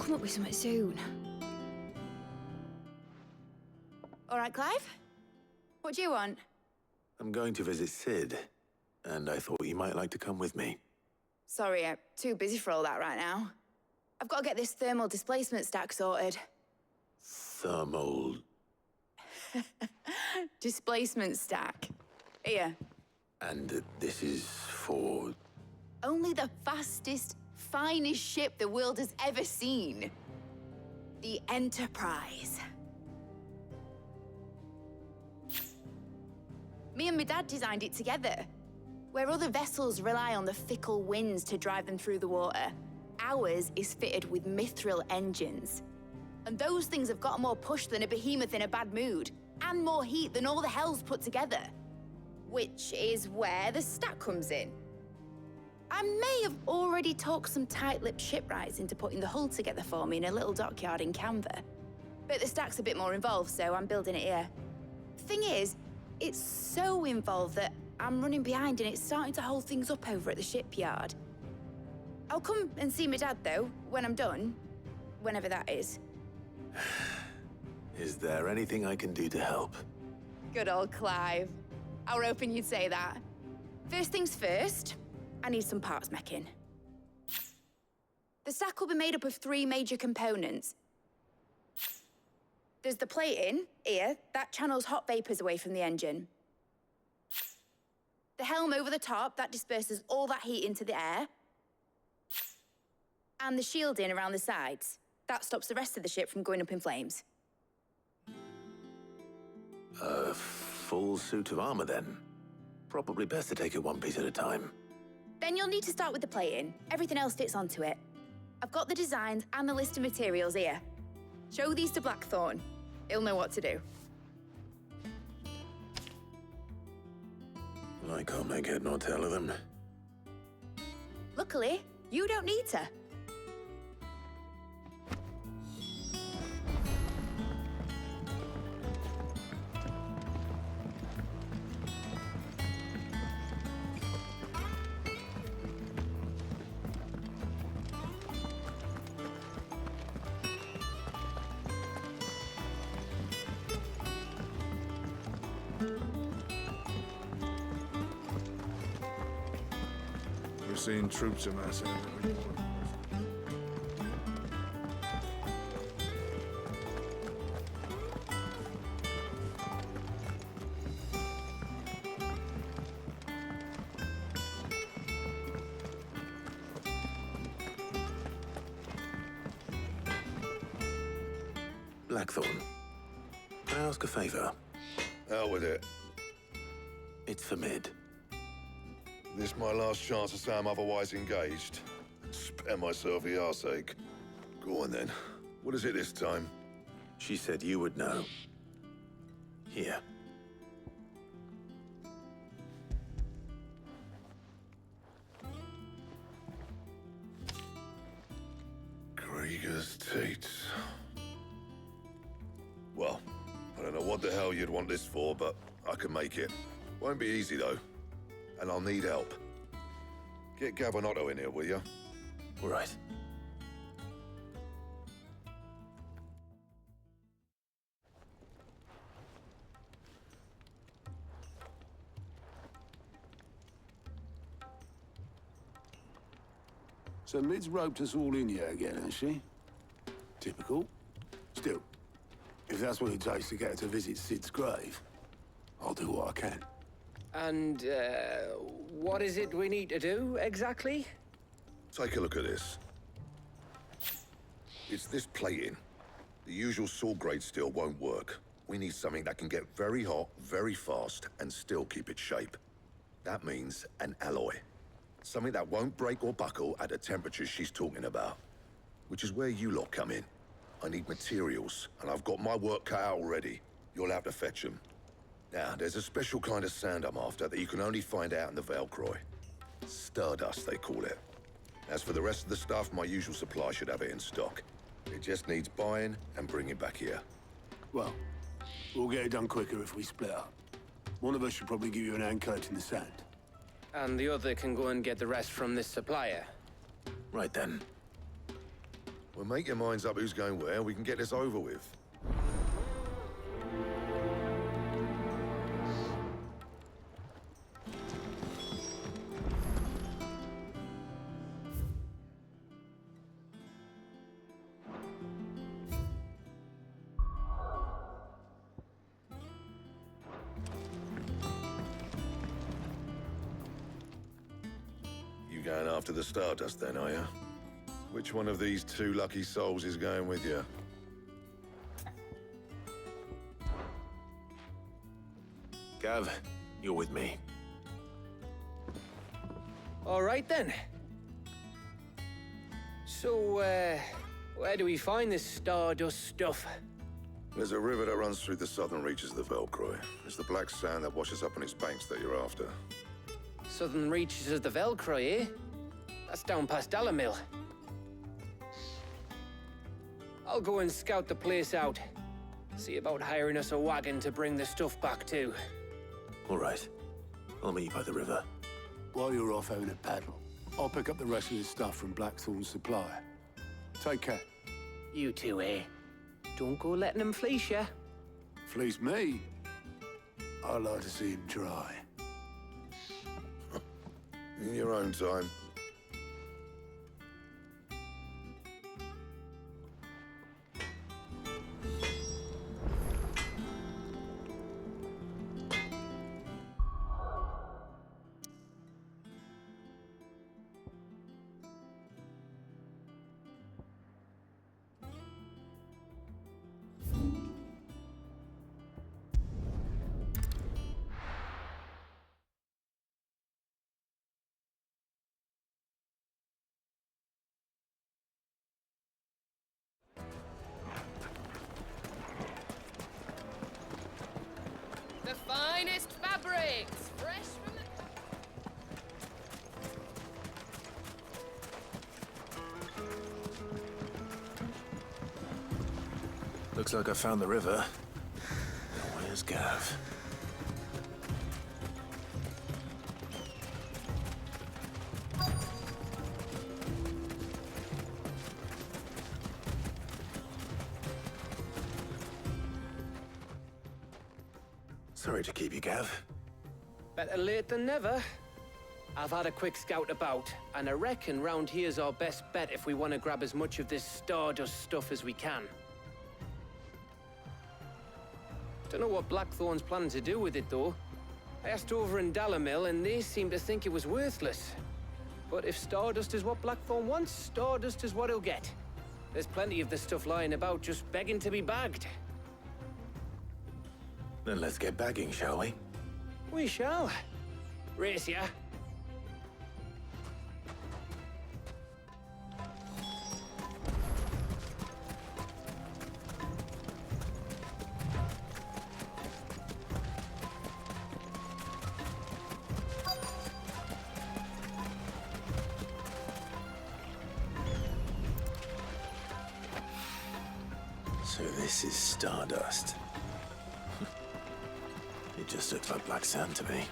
come up with something soon. All right, Clive? What do you want? I'm going to visit Sid, and I thought you might like to come with me. Sorry, I'm too busy for all that right now. I've got to get this thermal displacement stack sorted. Thermal... Displacement stack. Here. And this is for... Only the fastest, finest ship the world has ever seen. The Enterprise. Me and my dad designed it together. Where other vessels rely on the fickle winds to drive them through the water, ours is fitted with mithril engines. And those things have got more push than a behemoth in a bad mood, and more heat than all the hells put together. Which is where the stack comes in. I may have already talked some tight-lipped shipwrights into putting the hull together for me in a little dockyard in Canva. But the stack's a bit more involved, so I'm building it here. Thing is, it's so involved that I'm running behind and it's starting to hold things up over at the shipyard. I'll come and see my dad, though, when I'm done. Whenever that is. Is there anything I can do to help? Good old Clive. I were hoping you'd say that. First things first, I need some parts meching. The stack will be made up of 3 major components. There's the plating, here, that channels hot vapors away from the engine. The helm over the top, that disperses all that heat into the air. And the shielding around the sides, that stops the rest of the ship from going up in flames. A full suit of armor, then? Probably best to take it one piece at a time. Then you'll need to start with the plating. Everything else fits onto it. I've got the designs and the list of materials here. Show these to Blackthorn. He'll know what to do. I can't make head nor tail of them. Luckily, you don't need to. We've seen troops amassing every morning. Blackthorn, can I ask a favor? Out with it. It's for Mid. This my last chance to say I'm otherwise engaged. Spare myself the arseache. Go on then. What is it this time? She said you would know. Here. Krieger's Teats. Well, I don't know what the hell you'd want this for, but I can make it. Won't be easy, though. And I'll need help. Get Gabonotto in here, will you? All right. So Mid's roped us all in here again, has she? Typical. Still, if that's what it takes to get her to visit Sid's grave, I'll do what I can. And, what is it we need to do, exactly? Take a look at this. It's this plating. The usual saw-grade steel won't work. We need something that can get very hot, very fast, and still keep its shape. That means an alloy. Something that won't break or buckle at the temperatures she's talking about. Which is where you lot come in. I need materials, and I've got my work cut out already. You'll have to fetch them. Now, there's a special kind of sand I'm after that you can only find out in the Valcroy. Stardust, they call it. As for the rest of the stuff, my usual supply should have it in stock. It just needs buying and bringing back here. Well, we'll get it done quicker if we split up. One of us should probably give you an hand coating the sand. And the other can go and get the rest from this supplier. Right then. Well, make your minds up who's going where, we can get this over with. You going after the Stardust then, are you? Which one of these two lucky souls is going with you? Gav, you're with me. All right then. So, where do we find this Stardust stuff? There's a river that runs through the southern reaches of the Velcroy. It's the black sand that washes up on its banks that you're after. Southern reaches of the Velcroy, eh? That's down past Dalamil. I'll go and scout the place out. See about hiring us a wagon to bring the stuff back to. All right. I'll meet you by the river. While you're off having a paddle, I'll pick up the rest of the stuff from Blackthorn's supplier. Take care. You two, eh? Don't go letting him fleece ya. Fleece me? I'd like to see him try. In your own time. The finest fabrics, fresh from the... Looks like I found the river. Now, where's Gav? Sorry to keep you, Gav. Better late than never. I've had a quick scout about, and I reckon round here's our best bet if we want to grab as much of this Stardust stuff as we can. Don't know what Blackthorn's planning to do with it, though. I asked over in Dalamil, and they seem to think it was worthless. But if Stardust is what Blackthorn wants, Stardust is what he'll get. There's plenty of this stuff lying about, just begging to be bagged. Then let's get bagging, shall we? We shall. Race ya. So this is Stardust. It just looks like black sand to me.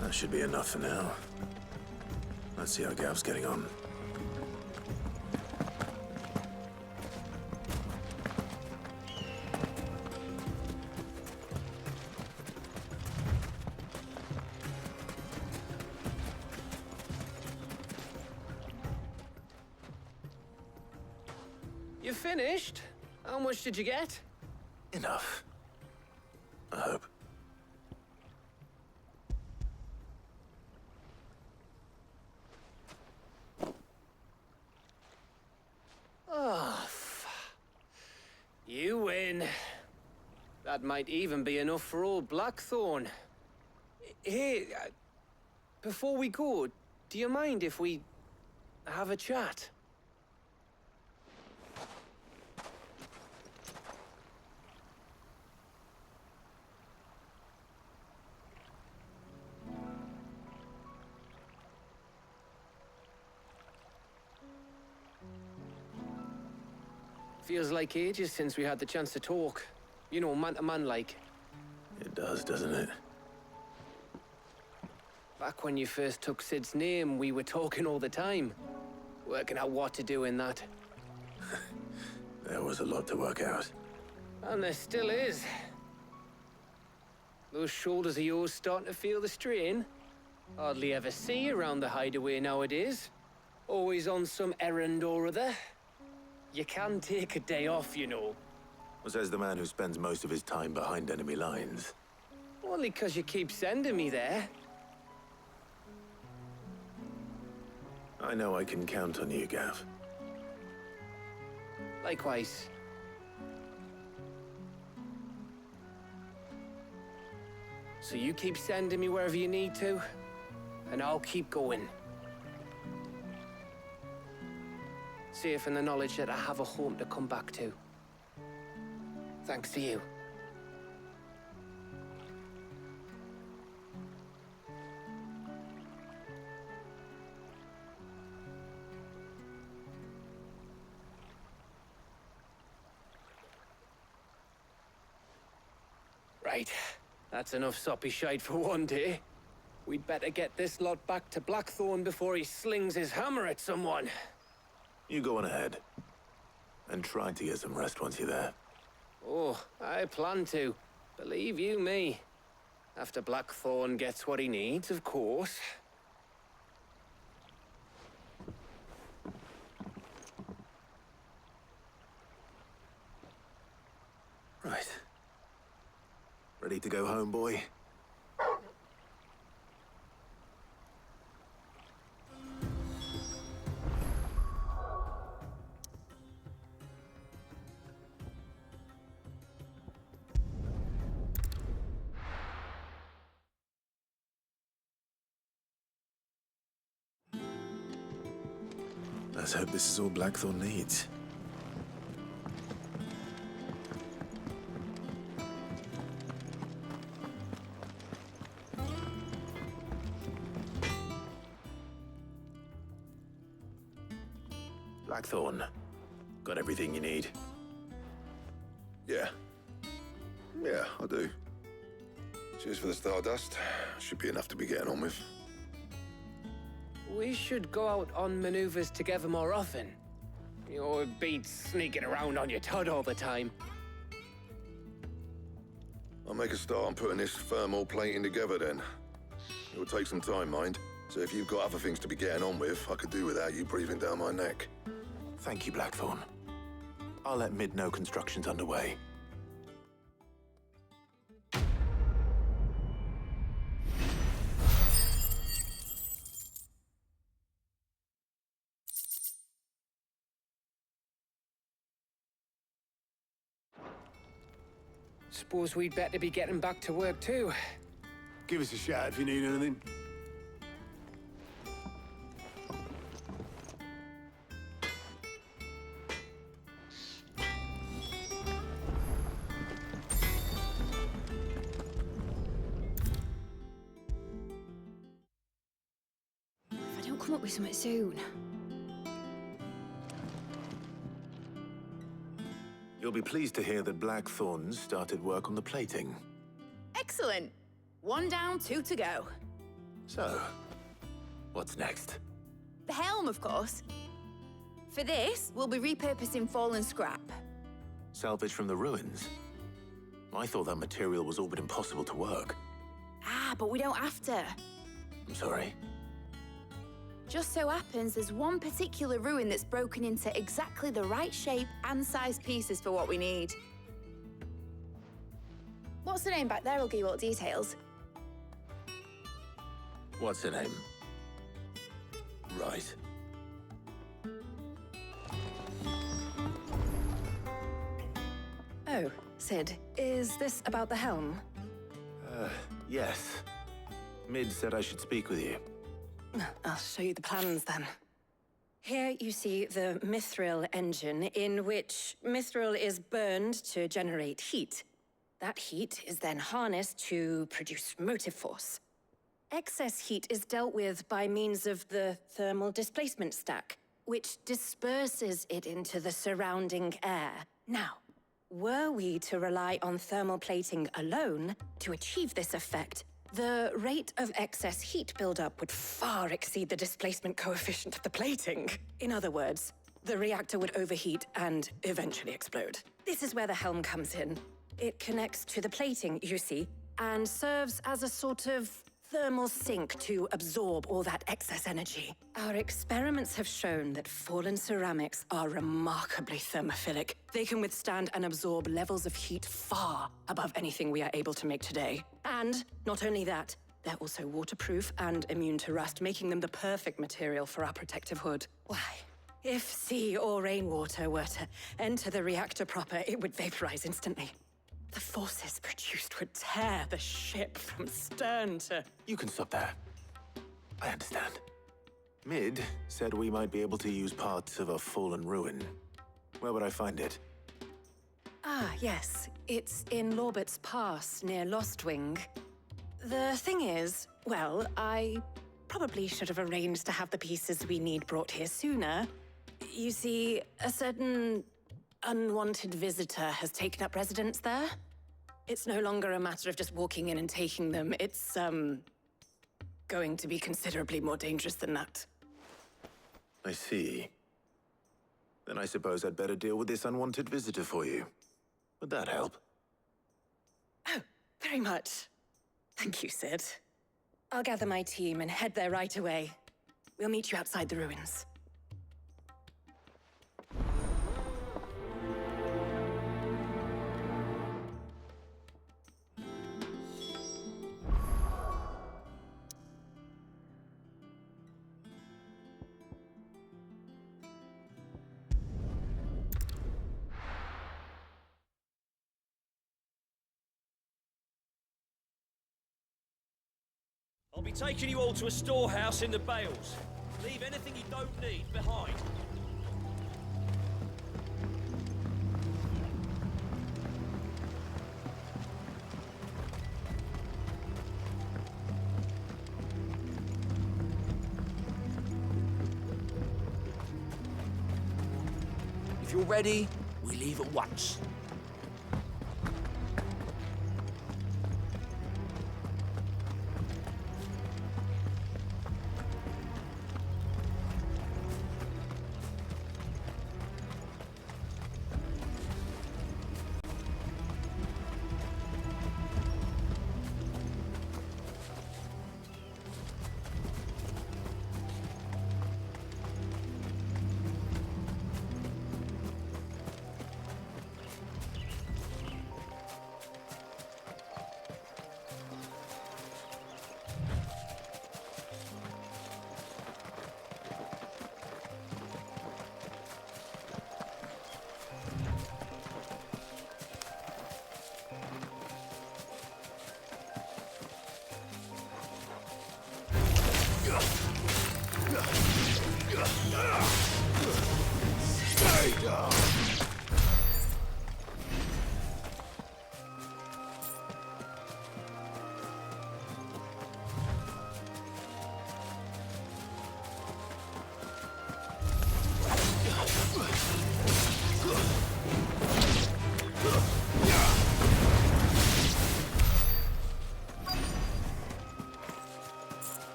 That should be enough for now. Let's see how Gav's getting on. You finished? How much did you get? Enough. I hope. You win. That might even be enough for old Blackthorn. Hey, before we go, do you mind if we have a chat? Feels like ages since we had the chance to talk. You know, man to man like. It does, doesn't it? Back when you first took Sid's name, we were talking all the time. Working out what to do in that. There was a lot to work out. And there still is. Those shoulders of yours starting to feel the strain. Hardly ever see you around the hideaway nowadays. Always on some errand or other. You can take a day off, you know. Says the man who spends most of his time behind enemy lines. Only 'cause you keep sending me there. I know I can count on you, Gav. Likewise. So you keep sending me wherever you need to, and I'll keep going. Safe in the knowledge that I have a home to come back to. Thanks to you. Right. That's enough soppy shite for one day. We'd better get this lot back to Blackthorn before he slings his hammer at someone. You go on ahead. And try to get some rest once you're there. Oh, I plan to. Believe you me. After Blackthorn gets what he needs, of course. Right. Ready to go home, boy? Let's hope this is all Blackthorn needs. Blackthorn, got everything you need? Yeah. Yeah, I do. Cheers for the Stardust. Should be enough to be getting on with. We should go out on maneuvers together more often. You know, it beats sneaking around on your Todd all the time. I'll make a start on putting this thermal plating together then. It will take some time, mind. So if you've got other things to be getting on with, I could do without you breathing down my neck. Thank you, Blackthorn. I'll let Mid know construction's underway. Suppose we'd better be getting back to work too. Give us a shout if you need anything. If I don't come up with something soon. You'll be pleased to hear that Blackthorn's started work on the plating. Excellent. 1 down, 2 to go. So, what's next? The helm, of course. For this, we'll be repurposing fallen scrap. Salvage from the ruins? I thought that material was all but impossible to work. Ah, but we don't have to. I'm sorry. Just so happens there's one particular ruin that's broken into exactly the right shape and size pieces for what we need. What's the name back there? I'll give you all the details. What's her name? Right. So, Sid, is this about the helm? Yes. Mid said I should speak with you. I'll show you the plans then. Here you see the Mithril engine, in which Mithril is burned to generate heat. That heat is then harnessed to produce motive force. Excess heat is dealt with by means of the thermal displacement stack, which disperses it into the surrounding air. Now, were we to rely on thermal plating alone to achieve this effect, the rate of excess heat buildup would far exceed the displacement coefficient of the plating. In other words, the reactor would overheat and eventually explode. This is where the helm comes in. It connects to the plating, you see, and serves as a sort of thermal sink to absorb all that excess energy. Our experiments have shown that fallen ceramics are remarkably thermophilic. They can withstand and absorb levels of heat far above anything we are able to make today. And not only that, they're also waterproof and immune to rust, making them the perfect material for our protective hood. Why? If sea or rainwater were to enter the reactor proper, it would vaporize instantly. The forces produced would tear the ship from stern to... You can stop there. I understand. Mid said we might be able to use parts of a fallen ruin. Where would I find it? Ah, yes. It's in Lorbert's Pass, near Lostwing. The thing is, well, I probably should have arranged to have the pieces we need brought here sooner. You see, a certain unwanted visitor has taken up residence there. It's no longer a matter of just walking in and taking them. It's, going to be considerably more dangerous than that. I see. Then I suppose I'd better deal with this unwanted visitor for you. Would that help? Oh, very much. Thank you, Sid. I'll gather my team and head there right away. We'll meet you outside the ruins. I'll be taking you all to a storehouse in the Bales. Leave anything you don't need behind. If you're ready, we leave at once.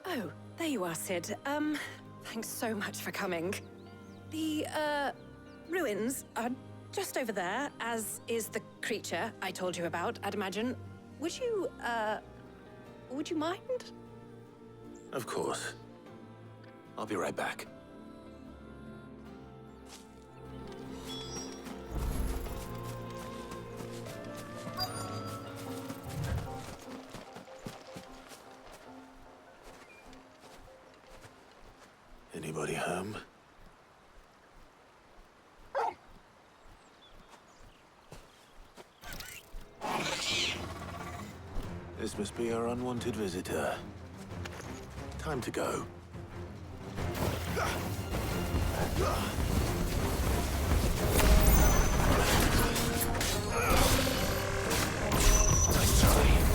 Oh, there you are, Sid. Thanks so much for coming. The, ruins are just over there, as is the creature I told you about, I'd imagine. Would you mind? Of course. I'll be right back. Anybody home? This must be our unwanted visitor. Time to go. Nice try.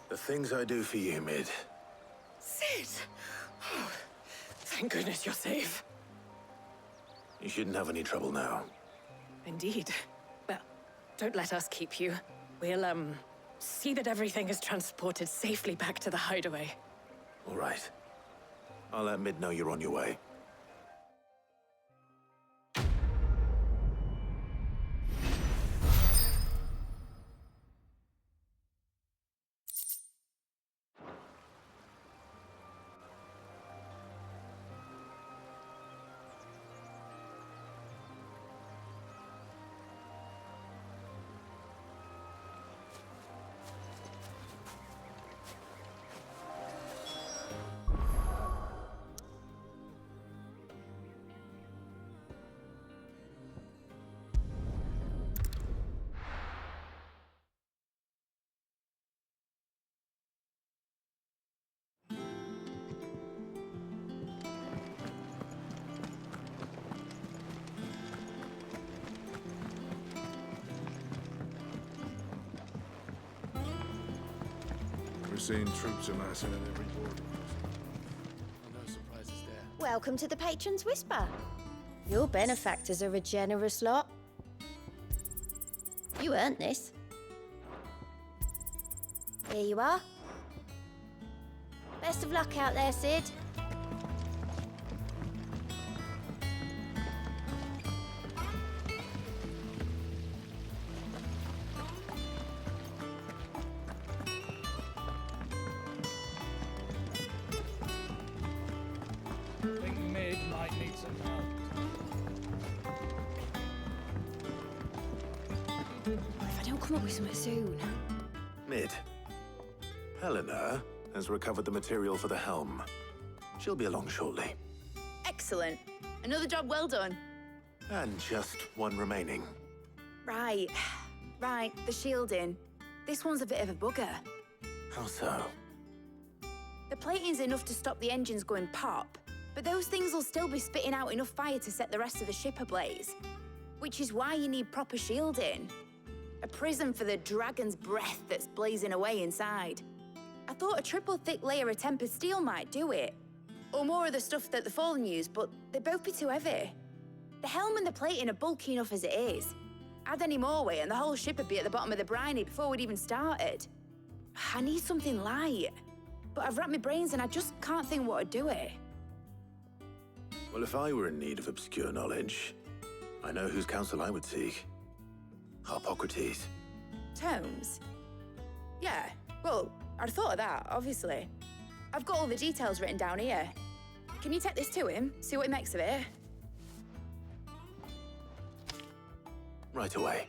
The things I do for you, Mid. Sid! Oh, thank goodness you're safe. You shouldn't have any trouble now. Indeed. Well, don't let us keep you. We'll, see that everything is transported safely back to the hideaway. All right. I'll let Mid know you're on your way. We're seeing troops amassing at every border. No surprises there. Welcome to the Patron's Whisper. Your benefactors are a generous lot. You earned this. Here you are. Best of luck out there, Sid. Think Mid might need some help. If I don't come up with something soon. Mid. Helena has recovered the material for the helm. She'll be along shortly. Excellent. Another job well done. And just one remaining. Right. Right, the shielding. This one's a bit of a bugger. How so? The plating's enough to stop the engines going pop, but those things will still be spitting out enough fire to set the rest of the ship ablaze. Which is why you need proper shielding. A prison for the dragon's breath that's blazing away inside. I thought a triple thick layer of tempered steel might do it. Or more of the stuff that the Fallen use, but they'd both be too heavy. The helm and the plating are bulky enough as it is. Add any more weight and the whole ship would be at the bottom of the briny before we'd even started. I need something light. But I've racked my brains and I just can't think what would do it. Well, if I were in need of obscure knowledge, I know whose counsel I would seek. Harpocrates. Tomes? Yeah, well, I'd thought of that, obviously. I've got all the details written down here. Can you take this to him? See what he makes of it? Right away.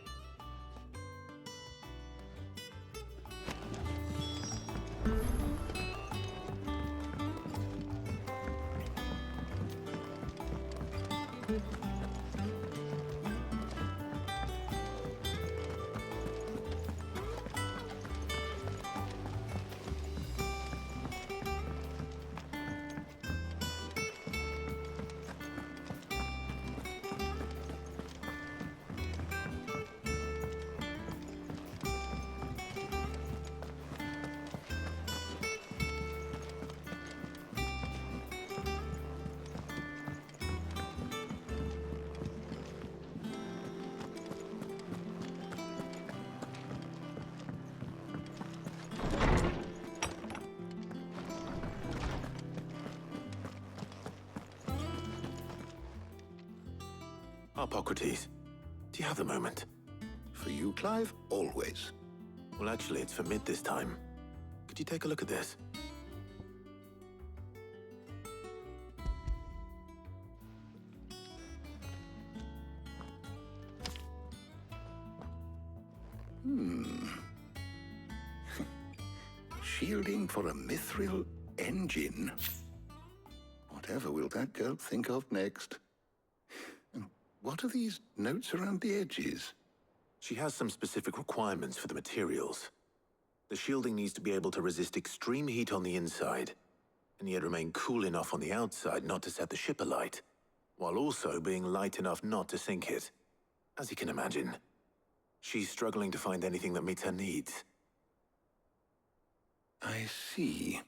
Harpocrates, do you have the moment? For you, Clive, always. Well, actually, it's for Mid this time. Could you take a look at this? Shielding for a mithril engine. Whatever will that girl think of next? And what are these notes around the edges? She has some specific requirements for the materials. The shielding needs to be able to resist extreme heat on the inside, and yet remain cool enough on the outside not to set the ship alight, while also being light enough not to sink it. As you can imagine, she's struggling to find anything that meets her needs. I see.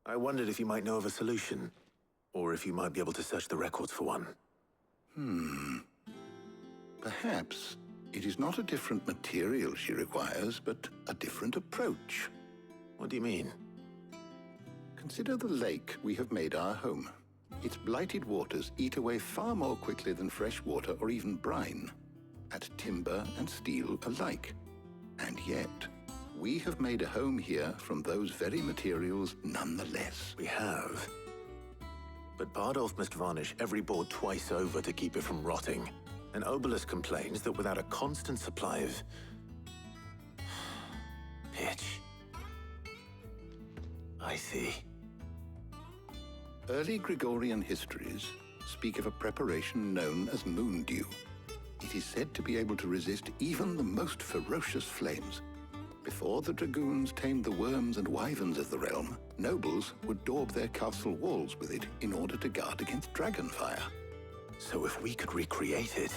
I wondered if you might know of a solution, or if you might be able to search the records for one. Perhaps it is not a different material she requires, but a different approach. What do you mean? Consider the lake we have made our home. Its blighted waters eat away far more quickly than fresh water or even brine, at timber and steel alike. And yet, we have made a home here from those very materials nonetheless. We have. But Bardolph must varnish every board twice over to keep it from rotting. And Obolus complains that without a constant supply of pitch. I see. Early Gregorian histories speak of a preparation known as moon dew. It is said to be able to resist even the most ferocious flames. Before the dragoons tamed the worms and wyverns of the realm, nobles would daub their castle walls with it in order to guard against dragonfire. So if we could recreate it...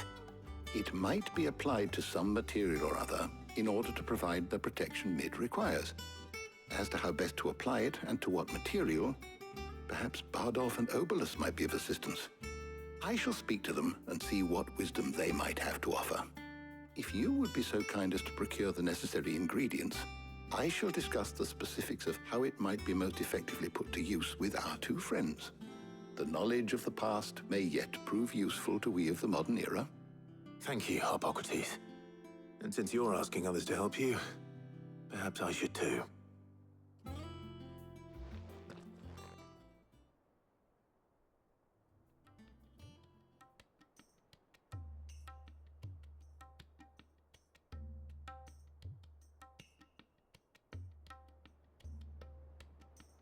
It might be applied to some material or other in order to provide the protection Mid requires. As to how best to apply it and to what material, perhaps Bardolph and Obolus might be of assistance. I shall speak to them and see what wisdom they might have to offer. If you would be so kind as to procure the necessary ingredients, I shall discuss the specifics of how it might be most effectively put to use with our two friends. The knowledge of the past may yet prove useful to we of the modern era. Thank you, Harpocrates. And since you're asking others to help you, perhaps I should too.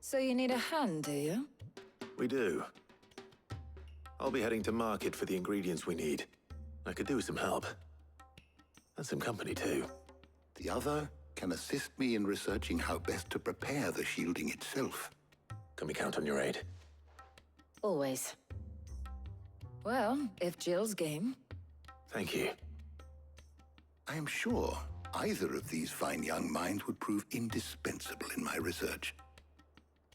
So you need a hand, do you? We do. I'll be heading to market for the ingredients we need. I could do with some help. And some company, too. The other can assist me in researching how best to prepare the shielding itself. Can we count on your aid? Always. Well, if Jill's game. Thank you. I am sure either of these fine young minds would prove indispensable in my research.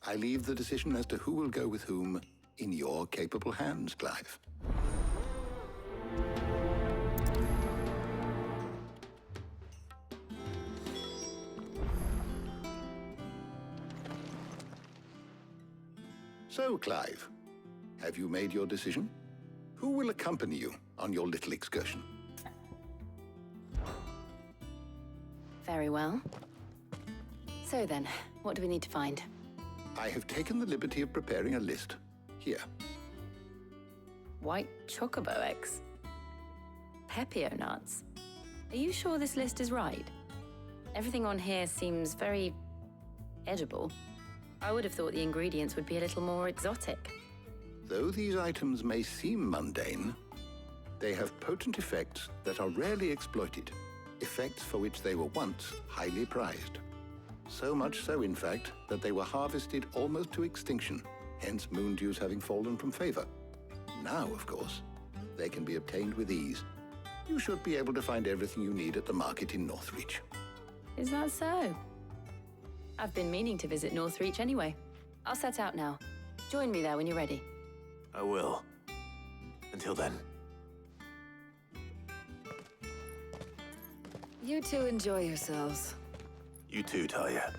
I leave the decision as to who will go with whom in your capable hands, Clive. So, Clive, have you made your decision? Who will accompany you on your little excursion? Very well. So then, what do we need to find? I have taken the liberty of preparing a list. Here. White chocobo eggs. Pepio nuts. Are you sure this list is right? Everything on here seems very edible. I would have thought the ingredients would be a little more exotic. Though these items may seem mundane, they have potent effects that are rarely exploited, effects for which they were once highly prized. So much so, in fact, that they were harvested almost to extinction, hence moon dews having fallen from favor. Now, of course, they can be obtained with ease. You should be able to find everything you need at the market in Northreach. Is that so? I've been meaning to visit Northreach anyway. I'll set out now. Join me there when you're ready. I will. Until then. You two enjoy yourselves. You too, Talia.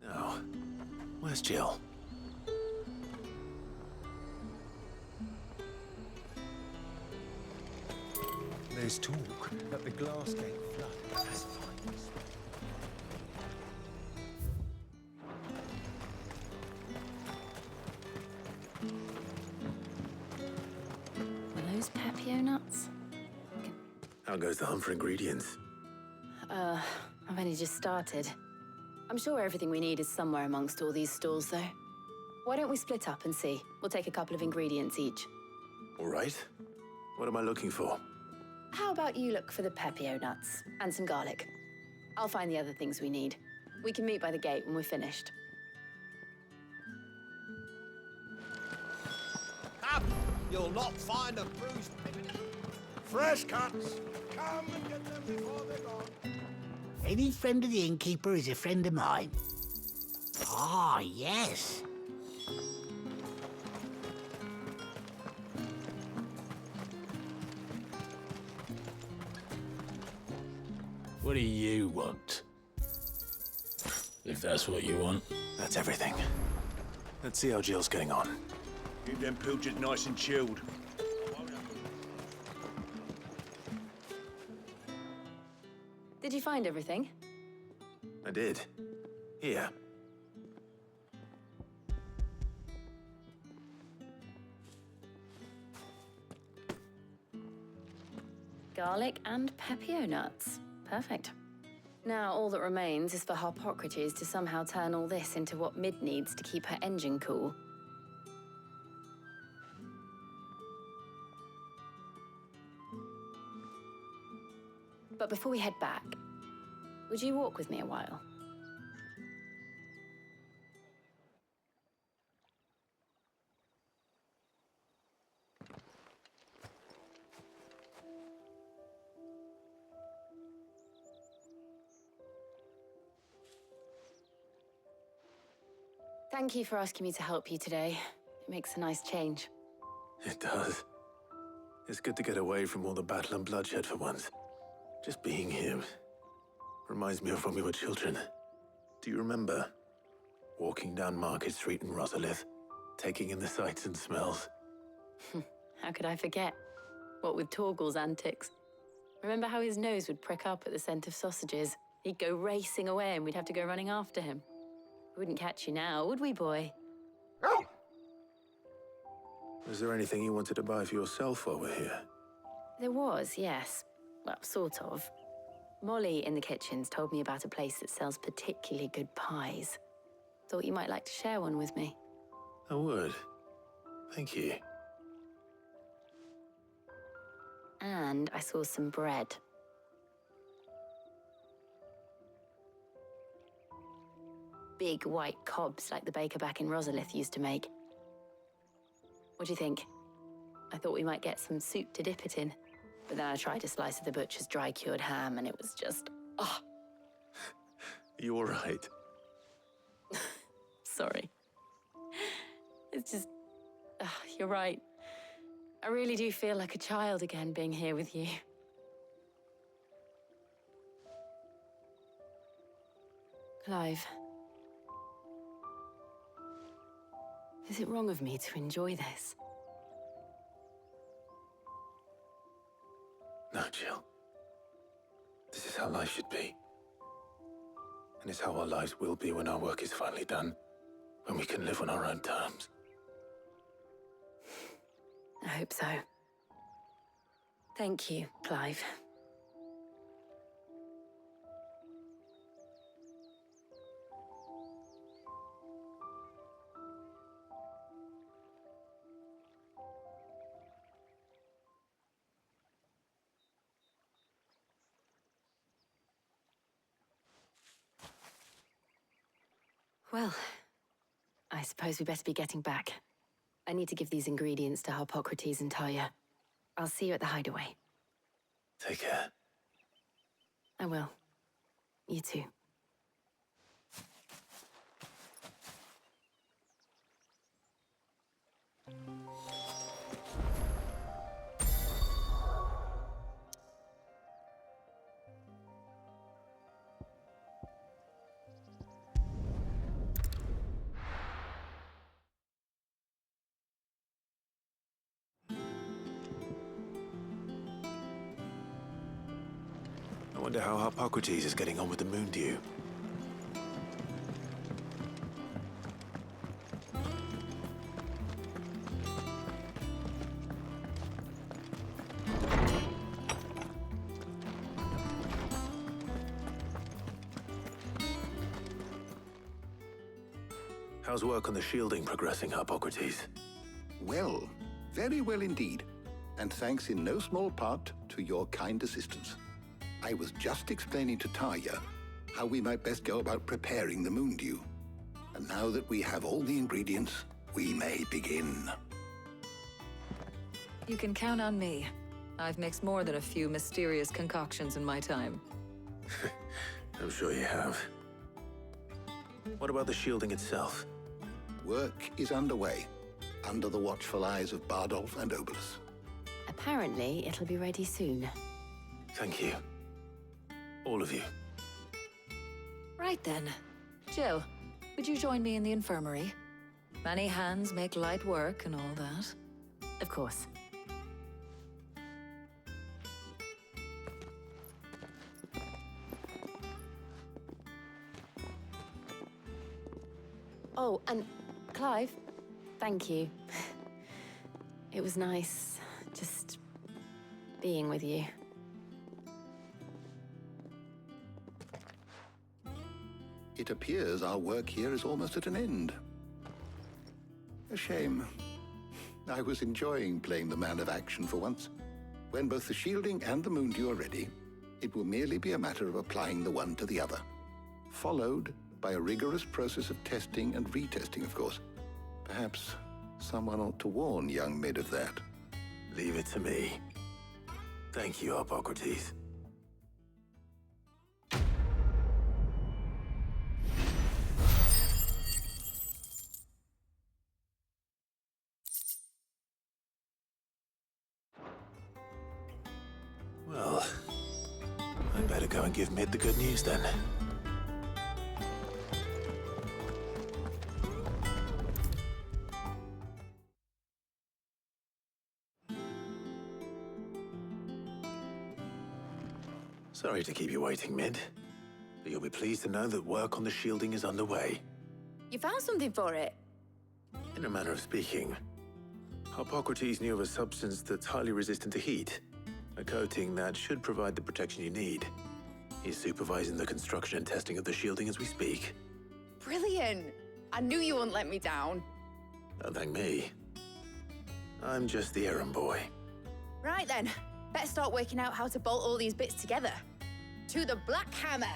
Now, where's Jill? There's talk that the Glass Gate flood has finally spread. Are those Pepio nuts? How goes the hunt for ingredients? I've only just started. I'm sure everything we need is somewhere amongst all these stalls, though. Why don't we split up and see? We'll take a couple of ingredients each. All right. What am I looking for? How about you look for the Pepio nuts and some garlic? I'll find the other things we need. We can meet by the gate when we're finished. Come! You'll not find a bruised pippin. Fresh cuts! Come and get them before they're gone. Any friend of the innkeeper is a friend of mine. Ah, yes. What do you want? If that's what you want. That's everything. Let's see how Jill's getting on. Keep them pilchards nice and chilled. Did you find everything? I did. Here. Garlic and Pepio nuts. Perfect. Now all that remains is for Harpocrates to somehow turn all this into what Mid needs to keep her engine cool. But before we head back, would you walk with me a while? Thank you for asking me to help you today. It makes a nice change. It does. It's good to get away from all the battle and bloodshed for once. Just being here reminds me of when we were children. Do you remember? Walking down Market Street in Rosalith, taking in the sights and smells. How could I forget? What with Torgal's antics. Remember how his nose would prick up at the scent of sausages? He'd go racing away and we'd have to go running after him. We wouldn't catch you now, would we, boy? Was there anything you wanted to buy for yourself while we're here? There was, yes. Well, sort of. Molly in the kitchens told me about a place that sells particularly good pies. Thought you might like to share one with me. I would. Thank you. And I saw some bread. Big white cobs like the baker back in Rosalith used to make. What do you think? I thought we might get some soup to dip it in. But then I tried a slice of the butcher's dry-cured ham and it was just... oh. You all right? Sorry. It's just... you're right. I really do feel like a child again being here with you. Clive. Is it wrong of me to enjoy this? No, Jill. This is how life should be. And it's how our lives will be when our work is finally done. When we can live on our own terms. I hope so. Thank you, Clive. Well, I suppose we better be getting back. I need to give these ingredients to Harpocrates and Talia. I'll see you at the hideaway. Take care. I will. You too. I wonder how Harpocrates is getting on with the moon dew. How's work on the shielding progressing, Harpocrates? Well, very well indeed. And thanks in no small part to your kind assistance. I was just explaining to Talia how we might best go about preparing the moon dew. And now that we have all the ingredients, we may begin. You can count on me. I've mixed more than a few mysterious concoctions in my time. I'm sure you have. What about the shielding itself? Work is underway, under the watchful eyes of Bardolph and Obolus. Apparently, it'll be ready soon. Thank you. All of you. Right then. Jill, would you join me in the infirmary? Many hands make light work and all that. Of course. Oh, and Clive, thank you. It was nice just being with you. It appears our work here is almost at an end. A shame. I was enjoying playing the man of action for once. When both the shielding and the moon dew are ready, it will merely be a matter of applying the one to the other. Followed by a rigorous process of testing and retesting, of course. Perhaps someone ought to warn young Mid of that. Leave it to me. Thank you, Harpocrates. Well, I better go and give Mid the good news then. Sorry to keep you waiting, Mid. But you'll be pleased to know that work on the shielding is underway. You found something for it? In a manner of speaking, Harpocrates knew of a substance that's highly resistant to heat. A coating that should provide the protection you need. He's supervising the construction and testing of the shielding as we speak. Brilliant! I knew you wouldn't let me down. Don't thank me. I'm just the errand boy. Right then, better start working out how to bolt all these bits together. To the Black Hammer!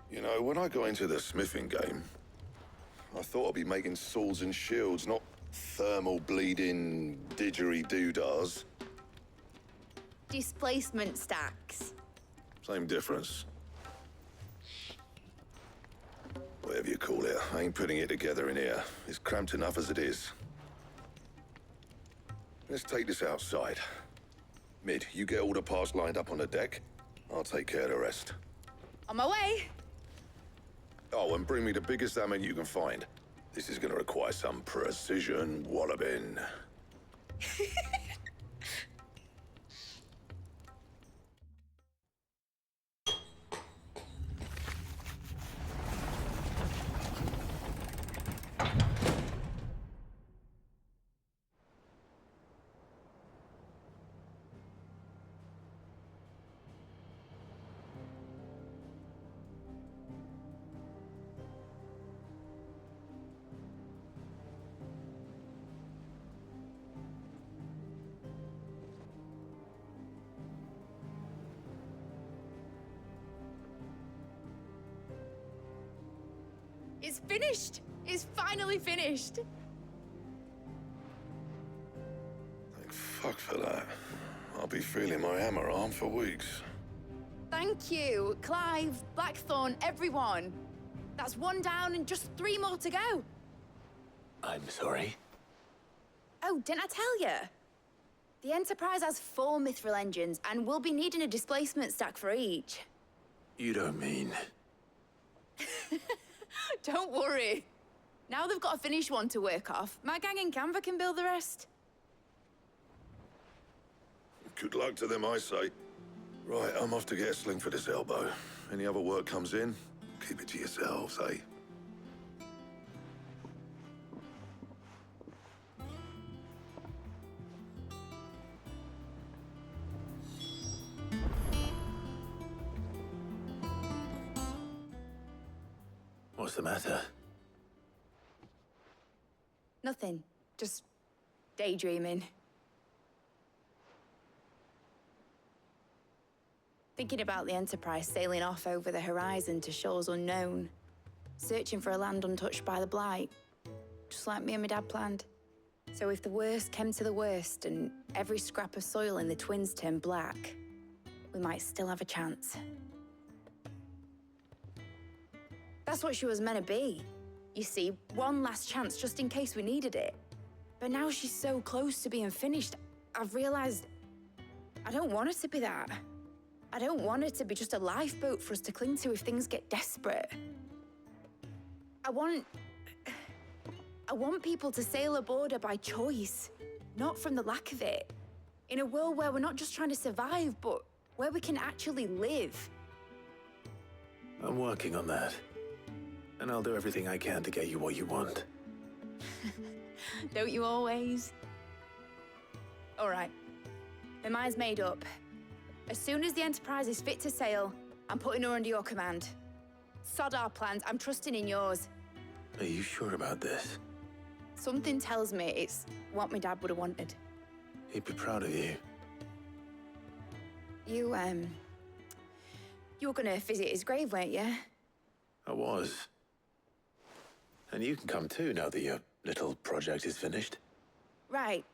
You know, when I got into the smithing game, I thought I'd be making swords and shields, not thermal bleeding didgeridoo-dahs. Displacement stacks. Same difference. Whatever whatever you call it. I ain't putting it together in here. It's cramped enough as it is. Let's take this outside. Mid, you get all the parts lined up on the deck. I'll take care of the rest. On my way. Oh, and bring me the biggest salmon you can find. This is gonna require some precision walloping. It's finished. It's finally finished. Thank fuck for that. I'll be feeling my hammer arm for weeks. Thank you, Clive, Blackthorn, everyone. That's one down and just 3 more to go. I'm sorry. Oh, didn't I tell you? The Enterprise has 4 mithril engines, and we'll be needing a displacement stack for each. You don't mean... Don't worry. Now they've got a finished one to work off, my gang in Canva can build the rest. Good luck to them, I say. Right, I'm off to get a sling for this elbow. Any other work comes in, keep it to yourselves, eh? What's the matter? Nothing. Just daydreaming. Thinking about the Enterprise sailing off over the horizon to shores unknown, searching for a land untouched by the Blight, just like me and my dad planned. So if the worst came to the worst and every scrap of soil in the Twins turned black, we might still have a chance. That's what she was meant to be. You see, one last chance just in case we needed it. But now she's so close to being finished, I've realized I don't want it to be that. I don't want it to be just a lifeboat for us to cling to if things get desperate. I want people to sail aboard her by choice, not from the lack of it. In a world where we're not just trying to survive, but where we can actually live. I'm working on that. And I'll do everything I can to get you what you want. Don't you always? All right. My mind's made up. As soon as the Enterprise is fit to sail, I'm putting her under your command. Sod our plans, I'm trusting in yours. Are you sure about this? Something tells me it's what my dad would have wanted. He'd be proud of you. You were gonna visit his grave, weren't you? I was. And you can come too now that your little project is finished. Right.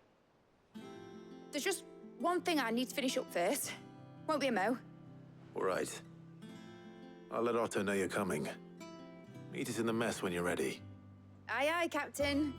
There's just one thing I need to finish up first. Won't be a mo. All right. I'll let Otto know you're coming. Meet us in the mess when you're ready. Aye, aye, Captain.